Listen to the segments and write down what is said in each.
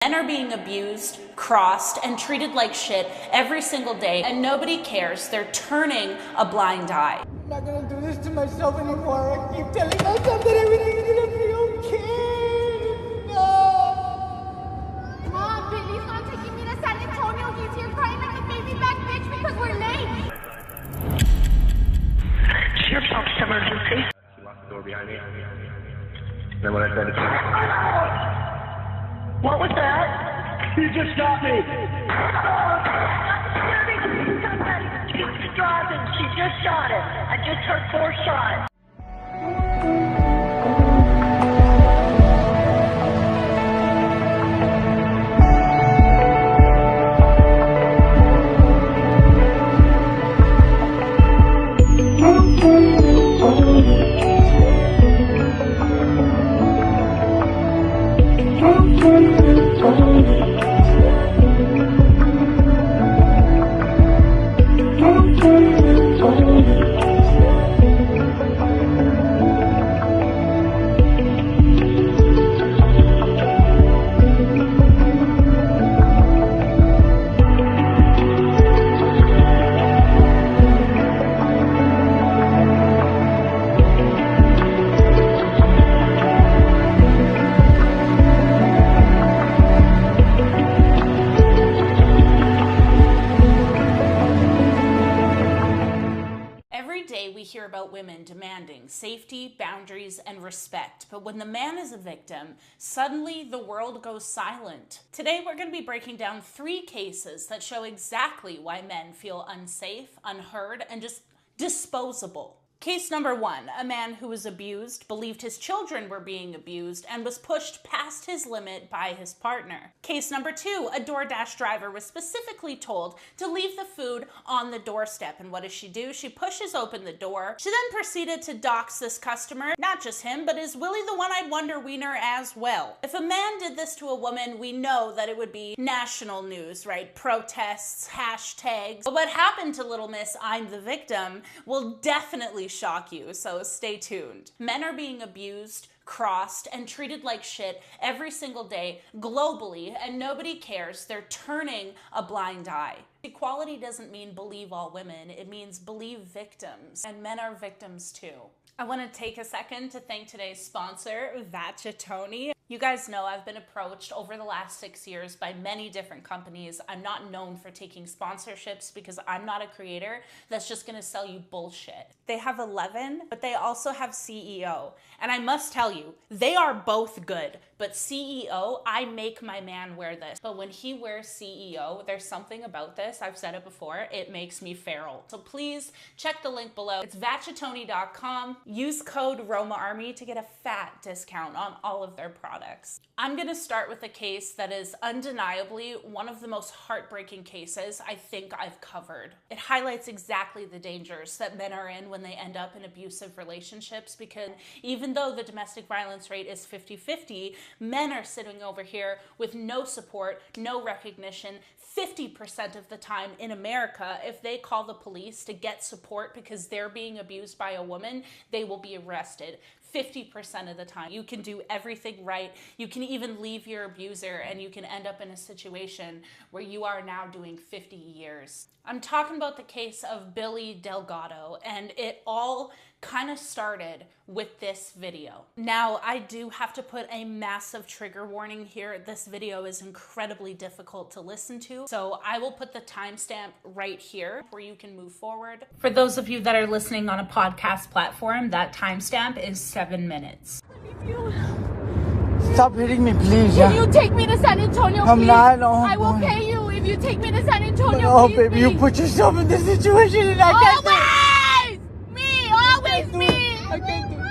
Men are being abused, crossed, and treated like shit every single day, and nobody cares. They're turning a blind eye. I'm not gonna do this to myself anymore. I keep telling myself that everything's gonna be okay. No. Mom, Billy's not taking me to San Antonio. He's here crying like a baby back bitch because we're late. Sheriff's office emergency. She locked the door behind me. Then when I tried to... What was that? You just shot me. She's driving. She just shot him. I just heard 4 shots. We hear about women demanding safety, boundaries, and respect, but when the man is a victim, suddenly the world goes silent. Today we're going to be breaking down 3 cases that show exactly why men feel unsafe, unheard, and just disposable. Case number 1, a man who was abused, believed his children were being abused, and was pushed past his limit by his partner. Case number 2, a DoorDash driver was specifically told to leave the food on the doorstep, and what does she do? She pushes open the door. She then proceeded to dox this customer, not just him, but is Willie the One-Eyed Wonder Wiener as well. If a man did this to a woman, we know that it would be national news, right? Protests, hashtags. But what happened to Little Miss I'm the Victim will definitely shock you, so stay tuned. Men are being abused, crossed, and treated like shit every single day globally, and nobody cares. They're turning a blind eye. Equality doesn't mean believe all women, it means believe victims, and men are victims too. I want to take a second to thank today's sponsor, Vachitoni. You guys know I've been approached over the last 6 years by many different companies. I'm not known for taking sponsorships because I'm not a creator that's just gonna sell you bullshit. They have 11, but they also have CEO. And I must tell you, they are both good. But CEO, I make my man wear this. But when he wears CEO, there's something about this, I've said it before, it makes me feral. So please check the link below. It's vachitoni.com. Use code RomaArmy to get a fat discount on all of their products. I'm gonna start with a case that is undeniably one of the most heartbreaking cases I think I've covered. It highlights exactly the dangers that men are in when they end up in abusive relationships, because even though the domestic violence rate is 50-50, men are sitting over here with no support, no recognition. 50% of the time in America, if they call the police to get support because they're being abused by a woman, they will be arrested. 50% of the time. You can do everything right. You can even leave your abuser and you can end up in a situation where you are now doing 50 years. I'm talking about the case of Billy Delgado, and it all kind of started with this video. Now, I do have to put a massive trigger warning here. This video is incredibly difficult to listen to, so I will put the timestamp right here where you can move forward. For those of you that are listening on a podcast platform, that timestamp is 7 minutes. Stop hitting me, please. Can you take me to San Antonio, please? I'm not. No, I will pay you if you take me to San Antonio, no, please. baby, you put yourself in this situation and I can't do it. Always me! I can't do it.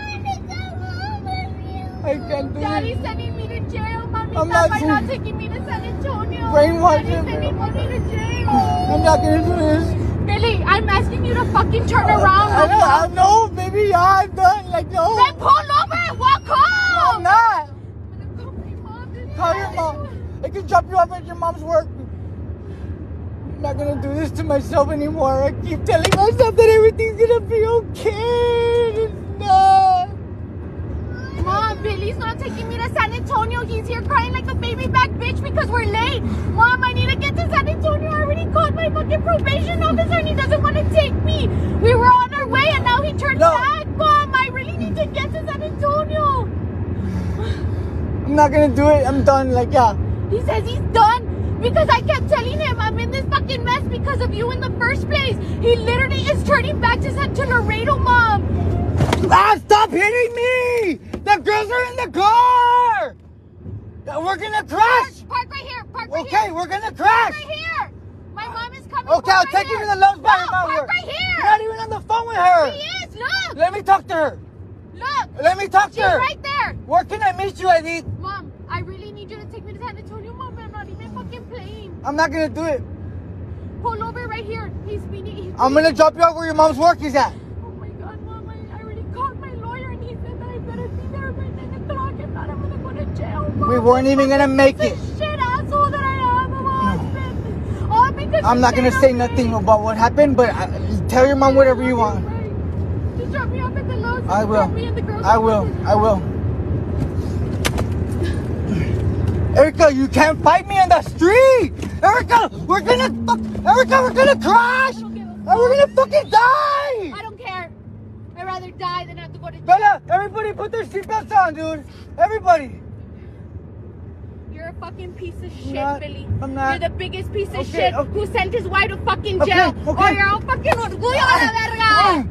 I can't do it. Daddy's sending me to jail, Mommy. I'm Stop not by saying- not taking me to San Antonio. Brainwash Daddy's him. sending Mommy to jail. I'm not gonna do this. Billy, I'm asking you to fucking turn around. I know, baby. Yeah, I'm done. Like, no. Then pull over and walk home. I'm not. I'm gonna call my mom. Billy. Call your mom. I can drop you off at your mom's work. I'm not gonna do this to myself anymore. I keep telling myself that everything's gonna be okay. It's not. Mom, Billy's not taking me to San Antonio. He's here crying like a baby back bitch because we're late. Mom, I need to get to San Antonio. I already called my fucking probation officer and he doesn't want to take me. We were on our way and now he turned back. Mom, I really need to get to San Antonio. I'm not gonna do it. I'm done. Like, yeah. He says he's done because I kept telling him I'm in this fucking mess because of you in the first place. He literally is turning back to Laredo, Mom. Ah, stop hitting me! The girls are in the car! We're gonna crash! Park right here. Park right here. Okay, we're gonna crash! Right here. My mom is coming. Okay, I'll take you to the Love's Bar. Park right here. You're not even on the phone with her! He is. Look. Let me talk to her! Look. Let me talk to She's her! right there. Where can I meet you, Edith? Mom, I really need you to take me to San Antonio, Mom. I'm not even fucking playing. I'm not gonna do it. Pull over right here. He's meeting. I'm gonna drop you off where your mom's work is at. Oh my God, Mom! I already called my lawyer and he said that I better be there by 9 o'clock. If not, I'm gonna go to jail. Mom. We weren't even gonna make it. Shit asshole that I am, Mom. All because I'm you not gonna stayed say up nothing late. about what happened, but tell your mom whatever you want. Just drop me off at the Lowe's. I will. Drop me at the grocery I will. I will. Erica, you can't fight me in the street! Erica, we're gonna crash! And we're gonna fucking die! I don't care. I'd rather die than have to go to jail. Bella, everybody put their seatbelts on, dude. Everybody. You're a fucking piece of shit, not. Billy. I'm not. You're the biggest piece of Okay, shit okay. who sent his wife to fucking Okay, jail. okay. Or you're all fucking orgullo a la verga.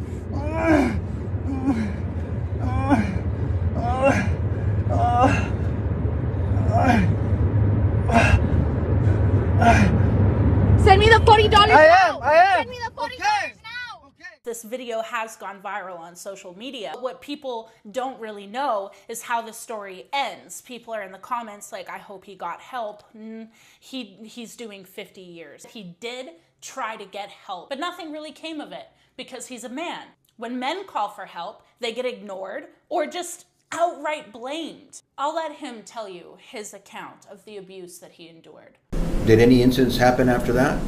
Send me the $40 now. I am. Send me the $40 Okay. now. This video has gone viral on social media. What people don't really know is how the story ends. People are in the comments like, I hope he got help. He's doing 50 years. He did try to get help, but nothing really came of it because he's a man. When men call for help, they get ignored or just outright blamed. I'll let him tell you his account of the abuse that he endured. Did any incidents happen after that?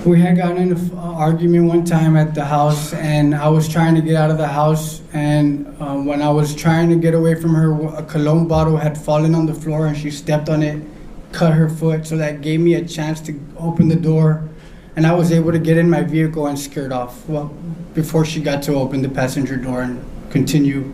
We had gotten in an argument one time at the house, and I was trying to get out of the house, and when I was trying to get away from her, a cologne bottle had fallen on the floor and she stepped on it, cut her foot, so that gave me a chance to open the door, and I was able to get in my vehicle and skirt off before she got to open the passenger door and continue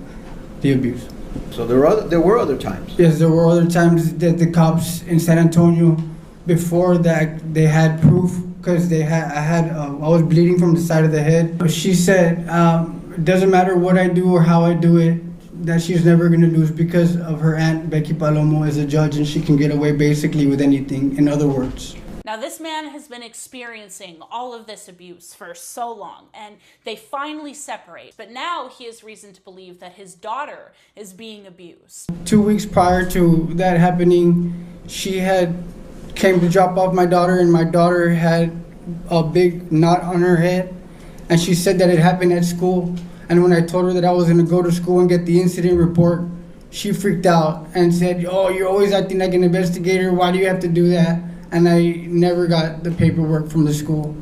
the abuse. So there were other times. Yes, there were other times that the cops in San Antonio, before that, they had proof because I was bleeding from the side of the head. She said, it doesn't matter what I do or how I do it, that she's never gonna lose because of her aunt Becky Palomo is a judge and she can get away basically with anything, in other words. Now, this man has been experiencing all of this abuse for so long, and they finally separate. But now he has reason to believe that his daughter is being abused. 2 weeks prior to that happening, she had came to drop off my daughter, and my daughter had a big knot on her head, and she said that it happened at school. And when I told her that I was going to go to school and get the incident report, she freaked out and said, "Oh, you're always acting like an investigator. Why do you have to do that?" And I never got the paperwork from the school.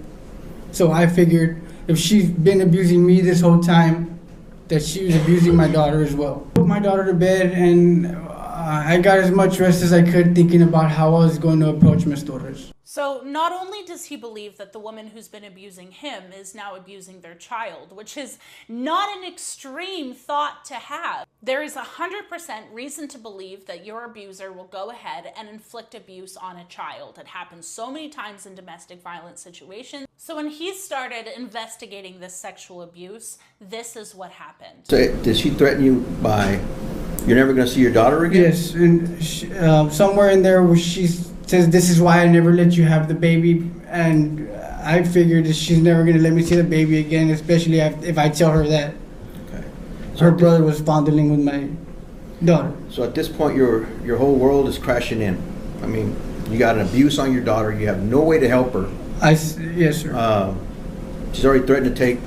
So I figured if she's been abusing me this whole time, that she was abusing my daughter as well. Put my daughter to bed, and I got as much rest as I could thinking about how I was going to approach Ms. Torres. So not only does he believe that the woman who's been abusing him is now abusing their child, which is not an extreme thought to have. There is 100% reason to believe that your abuser will go ahead and inflict abuse on a child. It happens so many times in domestic violence situations. So when he started investigating this sexual abuse, this is what happened. So did she threaten you by, you're never going to see your daughter again? Yes, and somewhere in there where she says, "This is why I never let you have the baby," and I figured that she's never going to let me see the baby again, especially if I tell her that her brother was fondling with my daughter. So at this point, your whole world is crashing in. I mean, you got an abuse on your daughter. You have no way to help her. Yes, sir. She's already threatened to take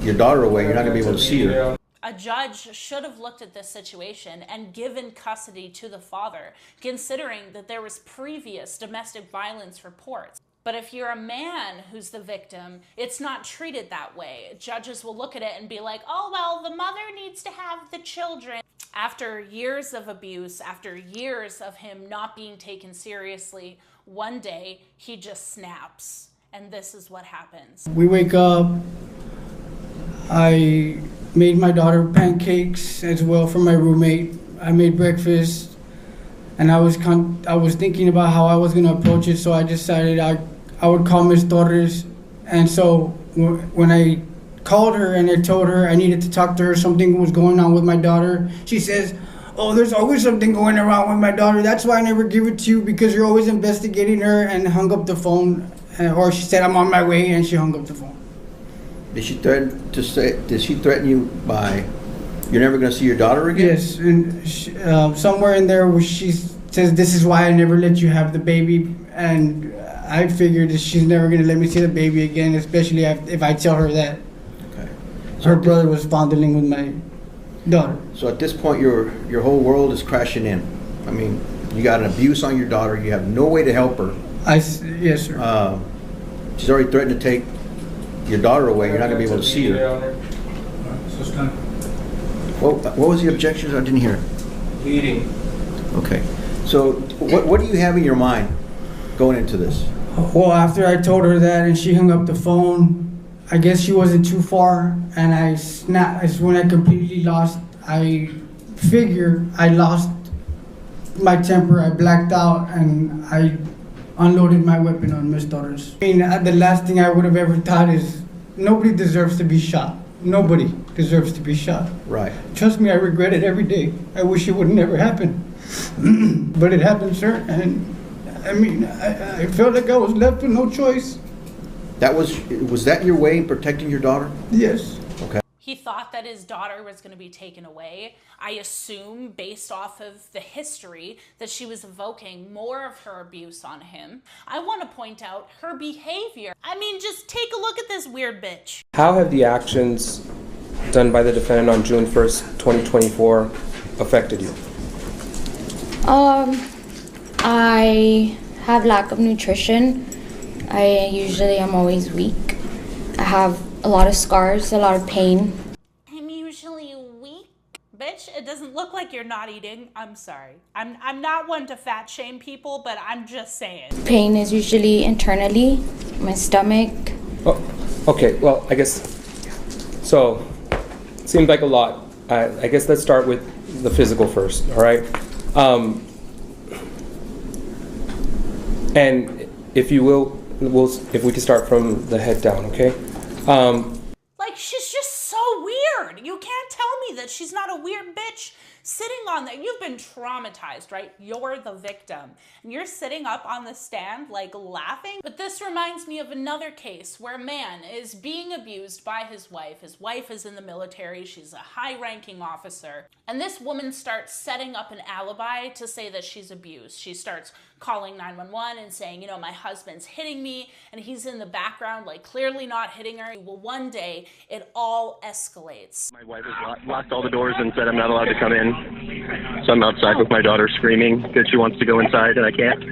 your daughter away. You're not going to be able to see her. A judge should have looked at this situation and given custody to the father, considering that there was previous domestic violence reports. But if you're a man who's the victim, it's not treated that way. Judges will look at it and be like, oh, well, the mother needs to have the children. After years of abuse, after years of him not being taken seriously, one day he just snaps. And this is what happens. We wake up. I made my daughter pancakes as well for my roommate. I made breakfast, and I was thinking about how I was gonna approach it. So I decided I would call Miss Torres. And so when I called her and I told her I needed to talk to her, something was going on with my daughter, she says, "Oh, there's always something going around with my daughter. That's why I never give it to you, because you're always investigating her," and hung up the phone. Or she said, "I'm on my way," and she hung up the phone. Did she threaten you by, "You're never going to see your daughter again"? Yes, and somewhere in there where she says, "This is why I never let you have the baby," and I figured that she's never going to let me see the baby again, especially if I tell her that her brother was fondling with my daughter. So at this point, your whole world is crashing in. I mean, you got an abuse on your daughter. You have no way to help her. Yes, sir. She's already threatened to take your daughter away. You're not going to be able to see her. What was the objection? I didn't hear it. Leading. Okay. So what do you have in your mind going into this? Well, after I told her that and she hung up the phone, I guess she wasn't too far, and I snapped. It's when I completely lost. I figure I lost my temper. I blacked out, and I unloaded my weapon on Miss Torres. I mean, the last thing I would have ever thought is nobody deserves to be shot. Nobody deserves to be shot. Right. Trust me, I regret it every day. I wish it would never happen. But it happened, sir, and I mean, I felt like I was left with no choice. Was that your way in protecting your daughter? Yes. Okay. He thought that his daughter was going to be taken away. I assume, based off of the history, that she was evoking more of her abuse on him. I want to point out her behavior. I mean, just take a look at this weird bitch. How have the actions done by the defendant on June 1st, 2024 affected you? I have lack of nutrition. I'm always weak. I have a lot of scars, a lot of pain. I'm usually weak. Bitch, it doesn't look like you're not eating. I'm sorry. I'm not one to fat shame people, but I'm just saying. Pain is usually internally, my stomach. Oh, okay, well, I guess, so, it seemed like a lot. I guess let's start with the physical first, all right? And if you will, if we can start from the head down, okay? Like, she's just so weird. You can't tell me that she's not a weird bitch sitting on there. You've been traumatized, right? You're the victim. And you're sitting up on the stand, like, laughing. But this reminds me of another case where a man is being abused by his wife. His wife is in the military. She's a high-ranking officer. And this woman starts setting up an alibi to say that she's abused. She starts calling 911 and saying, you know, my husband's hitting me, and he's in the background, like, clearly not hitting her. Well, one day, it all escalates. My wife has locked all the doors and said I'm not allowed to come in. So I'm outside with my daughter screaming that she wants to go inside and I can't.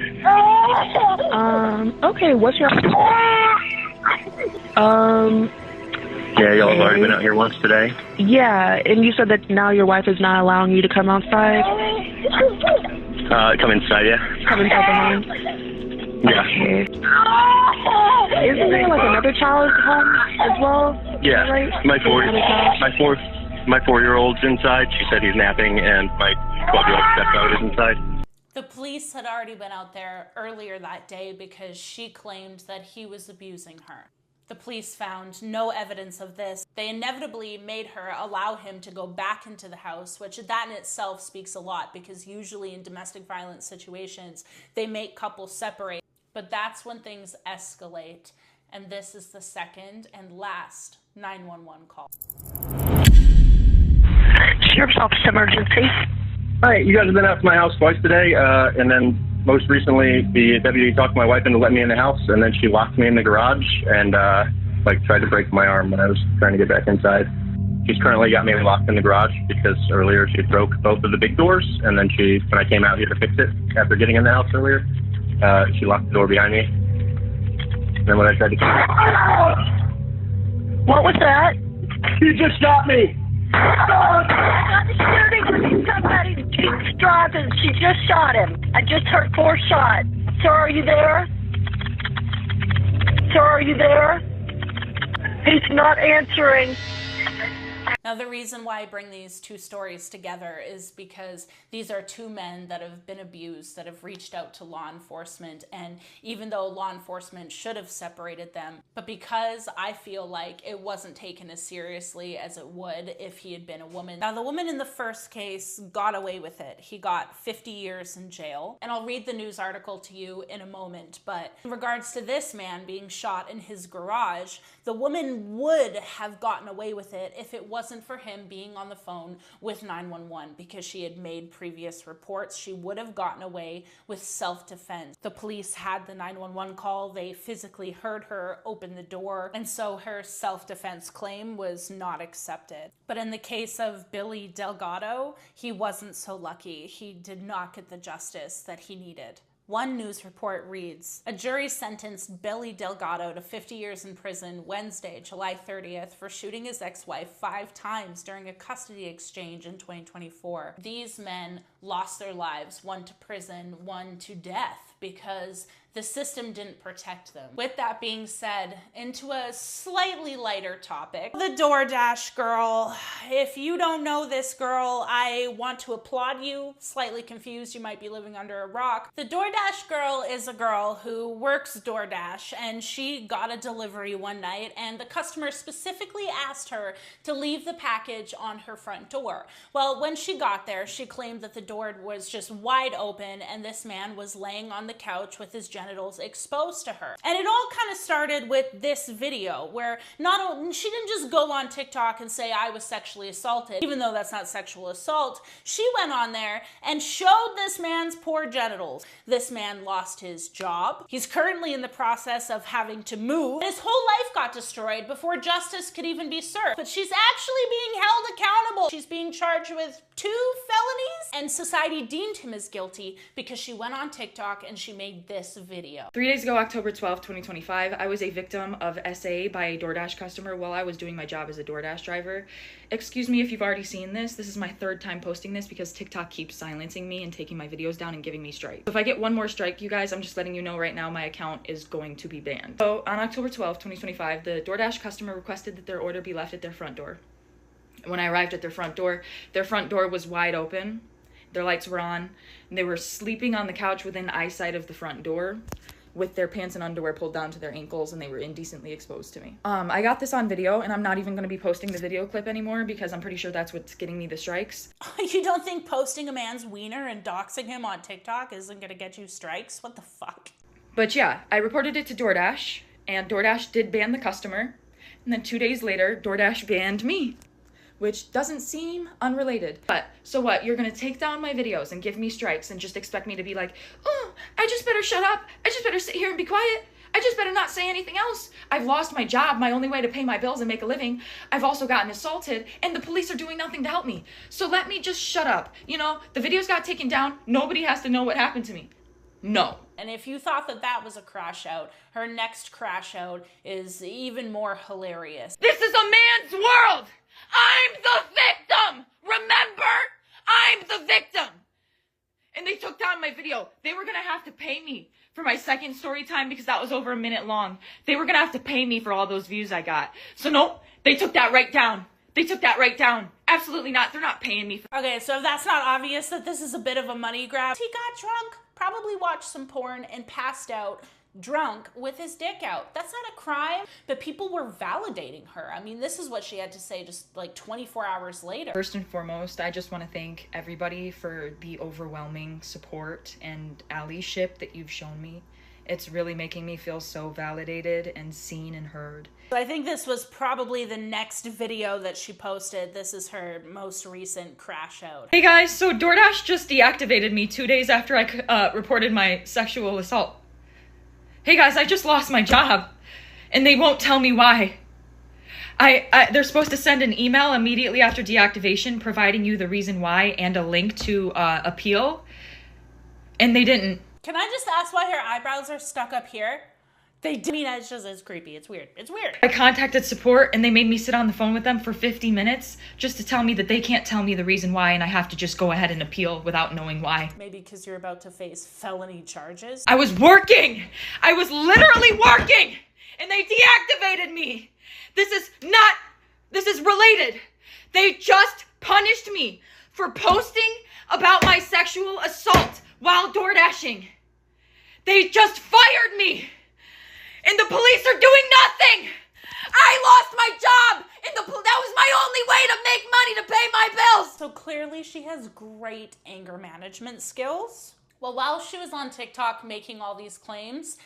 Okay, what's your... Yeah, y'all have already been out here once today. Yeah, and you said that now your wife is not allowing you to come outside? Come inside, yeah. Come inside the home? Yeah. Okay. Isn't there like another child home as well? Yeah, right? my 4-year-old's inside. She said he's napping, and my 12-year-old stepdaughter is inside. The police had already been out there earlier that day because she claimed that he was abusing her. The police found no evidence of this. They inevitably made her allow him to go back into the house, which that in itself speaks a lot because usually in domestic violence situations, they make couples separate. But that's when things escalate. And this is the second and last 911 call. Sheriff's Office Emergency. Hi, you guys have been out to my house twice today, and then most recently the deputy talked my wife into letting me in the house, and then she locked me in the garage and tried to break my arm when I was trying to get back inside. She's currently got me locked in the garage because earlier she broke both of the big doors, and then when I came out here to fix it after getting in the house earlier, she locked the door behind me. And then when I tried to What was that? You just shot me! Oh, I got the shooting with somebody. He's driving. She just shot him. I just heard 4 shots. Sir, are you there? Sir, are you there? He's not answering. Now, the reason why I bring these two stories together is because these are two men that have been abused, that have reached out to law enforcement, and even though law enforcement should have separated them, but because I feel like it wasn't taken as seriously as it would if he had been a woman. Now, the woman in the first case got away with it. He got 50 years in jail, and I'll read the news article to you in a moment, but in regards to this man being shot in his garage, the woman would have gotten away with it if it wasn't for him being on the phone with 911 because she had made previous reports. She would have gotten away with self-defense. The police had the 911 call. They physically heard her open the door, and so her self-defense claim was not accepted. But in the case of Billy Delgado, he wasn't so lucky. He did not get the justice that he needed. One news report reads, a jury sentenced Billy Delgado to 50 years in prison Wednesday, July 30th, for shooting his ex-wife 5 times during a custody exchange in 2024. These men lost their lives, one to prison, one to death, because the system didn't protect them. With that being said, into a slightly lighter topic, the DoorDash girl. If you don't know this girl, I want to applaud you. Slightly confused, you might be living under a rock. The DoorDash girl is a girl who works DoorDash, and she got a delivery one night, and the customer specifically asked her to leave the package on her front door. Well, when she got there, she claimed that the door was just wide open, and this man was laying on the couch with his genitals exposed to her. And it all kind of started with this video where she didn't just go on TikTok and say I was sexually assaulted, even though that's not sexual assault. She went on there and showed this man's poor genitals. This man lost his job. He's currently in the process of having to move. His whole life got destroyed before justice could even be served. But she's actually being held accountable. She's being charged with 2 felonies, and society deemed him as guilty because she went on TikTok and she made this video. 3 days ago, October 12th, 2025, I was a victim of SA by a DoorDash customer while I was doing my job as a DoorDash driver. Excuse me if you've already seen this. This is my 3rd time posting this because TikTok keeps silencing me and taking my videos down and giving me strikes. So if I get one more strike, you guys, I'm just letting you know right now my account is going to be banned. So on October 12th, 2025, the DoorDash customer requested that their order be left at their front door. When I arrived at their front door was wide open. Their lights were on, and they were sleeping on the couch within eyesight of the front door with their pants and underwear pulled down to their ankles, and they were indecently exposed to me. I got this on video, and I'm not even going to be posting the video clip anymore because I'm pretty sure that's what's getting me the strikes. You don't think posting a man's wiener and doxing him on TikTok isn't going to get you strikes? What the fuck? But yeah, I reported it to DoorDash, and DoorDash did ban the customer, and then 2 days later, DoorDash banned me, which doesn't seem unrelated. But so what? You're gonna take down my videos and give me strikes and just expect me to be like, oh, I just better shut up. I just better sit here and be quiet. I just better not say anything else. I've lost my job, my only way to pay my bills and make a living. I've also gotten assaulted, and the police are doing nothing to help me. So let me just shut up. You know, the videos got taken down. Nobody has to know what happened to me. No. And if you thought that that was a crash out, her next crash out is even more hilarious. This is a man's world. I'm the victim! Remember? I'm the victim! And they took down my video. They were gonna have to pay me for my second story time because that was over a minute long. They were gonna have to pay me for all those views I got. So nope, they took that right down. They took that right down. Absolutely not. They're not paying me. Okay, so if that's not obvious that this is a bit of a money grab, he got drunk, probably watched some porn, and passed out drunk with his dick out. That's not a crime, but people were validating her. I mean, this is what she had to say just like 24 hours later. First and foremost, I just want to thank everybody for the overwhelming support and allyship that you've shown me. It's really making me feel so validated and seen and heard. I think this was probably the next video that she posted. This is her most recent crash out. Hey guys, so DoorDash just deactivated me 2 days after I reported my sexual assault. Hey guys, I just lost my job, and they won't tell me why. They're supposed to send an email immediately after deactivation providing you the reason why and a link to appeal, and they didn't. Can I just ask why her eyebrows are stuck up here? It's creepy. It's weird. It's weird. I contacted support and they made me sit on the phone with them for 50 minutes just to tell me that they can't tell me the reason why and I have to just go ahead and appeal without knowing why. Maybe because you're about to face felony charges? I was working! I was literally working! And they deactivated me! This is related. They just punished me for posting about my sexual assault while door dashing. They just fired me! And the police are doing nothing! I lost my job! And that was my only way to make money to pay my bills! So clearly she has great anger management skills. Well, while she was on TikTok making all these claims,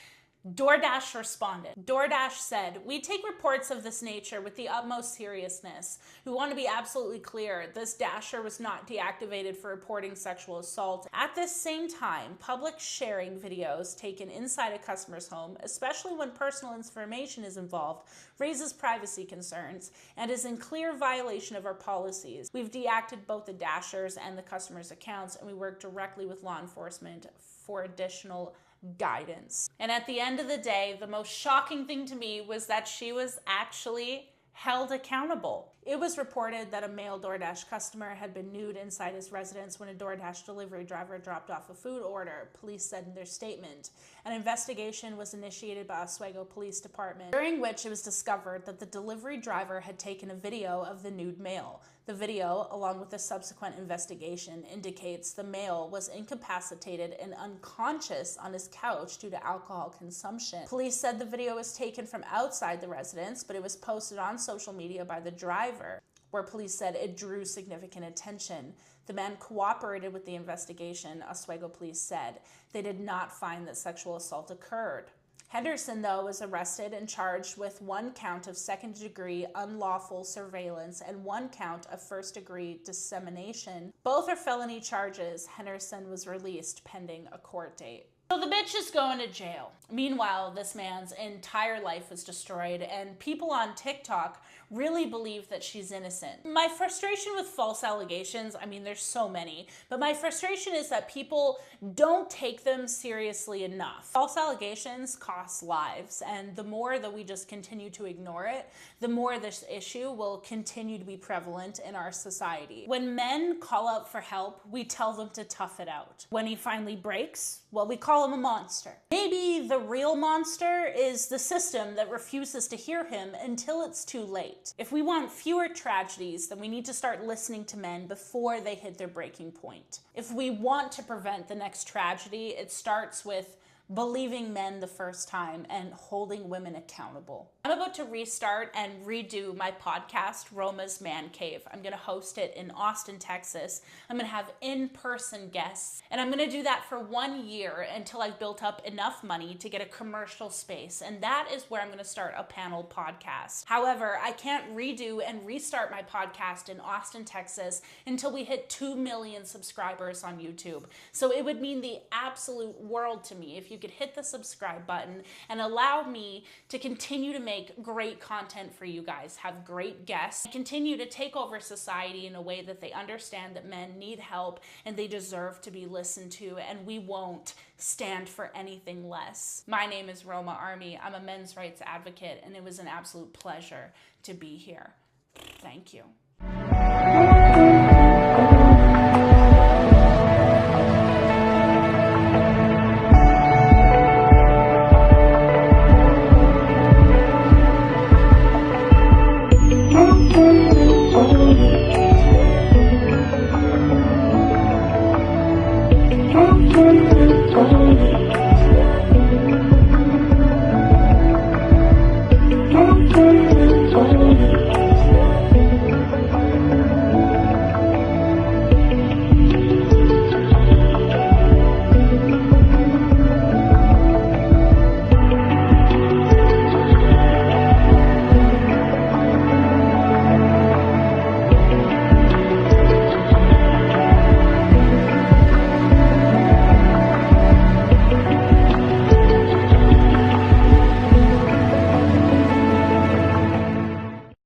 DoorDash responded. DoorDash said, "We take reports of this nature with the utmost seriousness. We want to be absolutely clear. This dasher was not deactivated for reporting sexual assault. At this same time, public sharing videos taken inside a customer's home, especially when personal information is involved, raises privacy concerns and is in clear violation of our policies. We've deactivated both the dashers and the customer's accounts, and we work directly with law enforcement for additional guidance." And at the end of the day, the most shocking thing to me was that she was actually held accountable. It was reported that a male DoorDash customer had been nude inside his residence when a DoorDash delivery driver dropped off a food order, police said in their statement. An investigation was initiated by Oswego Police Department, during which it was discovered that the delivery driver had taken a video of the nude male. The video, along with a subsequent investigation, indicates the male was incapacitated and unconscious on his couch due to alcohol consumption. Police said the video was taken from outside the residence, but it was posted on social media by the driver, where police said it drew significant attention. The man cooperated with the investigation, Oswego Police said. They did not find that sexual assault occurred. Henderson, though, was arrested and charged with 1 count of second-degree unlawful surveillance and 1 count of first-degree dissemination. Both are felony charges. Henderson was released pending a court date. So the bitch is going to jail. Meanwhile, this man's entire life was destroyed, and people on TikTok really believe that she's innocent. My frustration with false allegations, I mean, there's so many, but my frustration is that people don't take them seriously enough. False allegations cost lives, and the more that we just continue to ignore it, the more this issue will continue to be prevalent in our society. When men call out for help, we tell them to tough it out. When he finally breaks, well, we call him a monster. Maybe the real monster is the system that refuses to hear him until it's too late. If we want fewer tragedies, then we need to start listening to men before they hit their breaking point. If we want to prevent the next tragedy, it starts with believing men the first time and holding women accountable. I'm about to restart and redo my podcast, Roma's Man Cave. I'm gonna host it in Austin, Texas. I'm gonna have in-person guests, and I'm gonna do that for 1 year until I've built up enough money to get a commercial space, and that is where I'm gonna start a panel podcast. However, I can't redo and restart my podcast in Austin, Texas until we hit 2 million subscribers on YouTube. So it would mean the absolute world to me if you could hit the subscribe button and allow me to continue to make great content for you guys, have great guests, continue to take over society in a way that they understand that men need help and they deserve to be listened to, and we won't stand for anything less. My name is Roma Army. I'm a men's rights advocate, and it was an absolute pleasure to be here. Thank you.